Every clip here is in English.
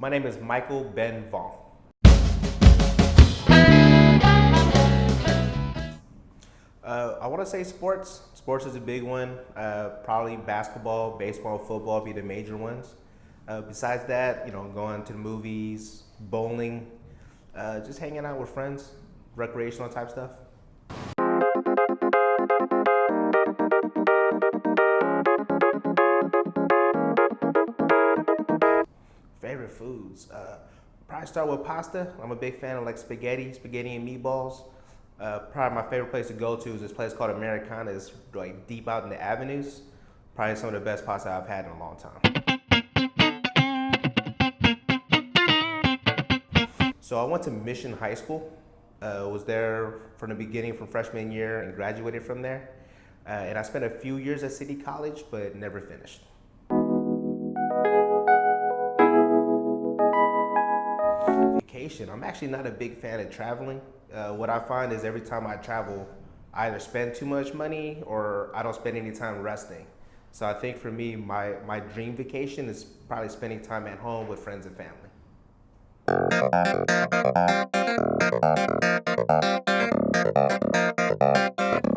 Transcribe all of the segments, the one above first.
My name is Michael Ben Vaughn. I want to say sports. Sports is a big one. Probably basketball, baseball, football be the major ones. Besides that, going to the movies, bowling, just hanging out with friends, recreational type stuff. Favorite foods. Probably start with pasta. I'm a big fan of like spaghetti and meatballs. Probably my favorite place to go to is this place called Americana. It's like deep out in the avenues. Probably some of the best pasta I've had in a long time. So I went to Mission High School. Was there from the beginning, from freshman year, and graduated from there. And I spent a few years at City College, but never finished. Vacation. I'm actually not a big fan of traveling. What I find is every time I travel, I either spend too much money or I don't spend any time resting. So I think for me, my dream vacation is probably spending time at home with friends and family.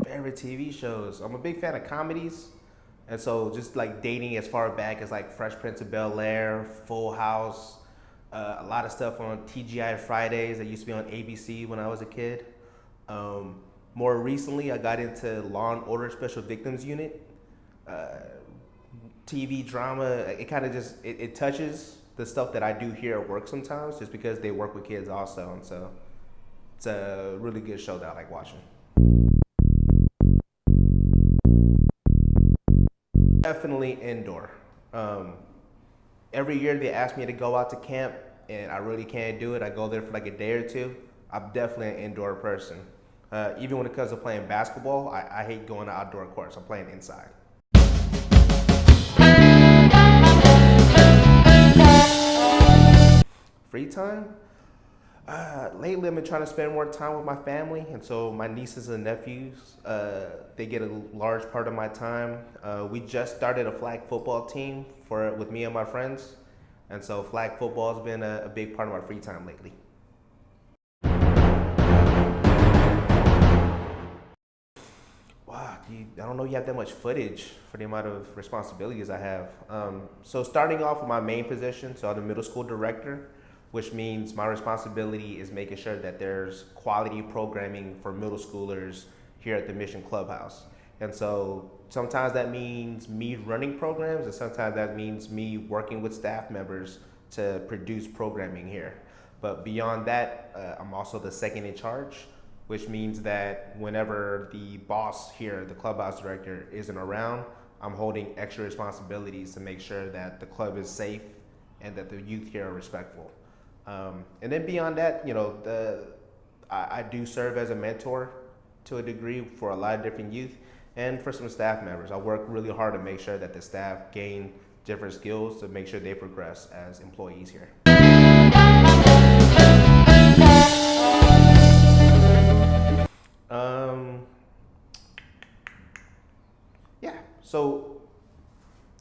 Favorite TV shows. I'm a big fan of comedies. And so just like dating as far back as like Fresh Prince of Bel-Air, Full House, a lot of stuff on TGI Fridays that used to be on ABC when I was a kid. More recently, I got into Law and Order Special Victims Unit. TV drama, it kind of just, it touches the stuff that I do here at work sometimes just because they work with kids also. And so it's a really good show that I like watching. Definitely indoor. Every year they ask me to go out to camp and I really can't do it. I go there for like a day or two. I'm definitely an indoor person. Even when it comes to playing basketball, I hate going to outdoor courts. I'm playing inside. Free time? Lately I've been trying to spend more time with my family, and so my nieces and nephews, they get a large part of my time. We just started a flag football team with me and my friends, and so flag football has been a big part of my free time lately. Wow, I don't know you have that much footage for the amount of responsibilities I have. So starting off with my main position, so I'm the middle school director, which means my responsibility is making sure that there's quality programming for middle schoolers here at the Mission Clubhouse. And so sometimes that means me running programs, and sometimes that means me working with staff members to produce programming here. But beyond that, I'm also the second in charge, which means that whenever the boss here, the clubhouse director, isn't around, I'm holding extra responsibilities to make sure that the club is safe and that the youth here are respectful. And then beyond that, I do serve as a mentor to a degree for a lot of different youth and for some staff members. I work really hard to make sure that the staff gain different skills to make sure they progress as employees here. Yeah, so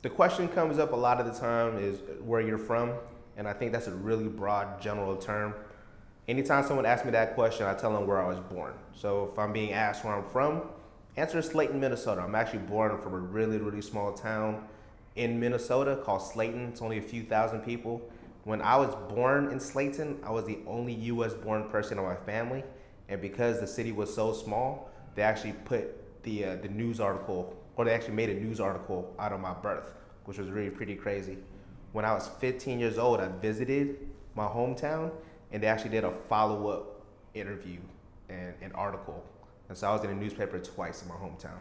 the question comes up a lot of the time is where you're from. And I think that's a really broad general term. Anytime someone asks me that question, I tell them where I was born. So if I'm being asked where I'm from, answer is Slayton, Minnesota. I'm actually born from a really, really small town in Minnesota called Slayton. It's only a few thousand people. When I was born in Slayton, I was the only US born person in my family. And because the city was so small, they actually put the news article, or they actually made a news article out of my birth, which was really pretty crazy. When I was 15 years old, I visited my hometown, and they actually did a follow-up interview and an article. And so I was in a newspaper twice in my hometown.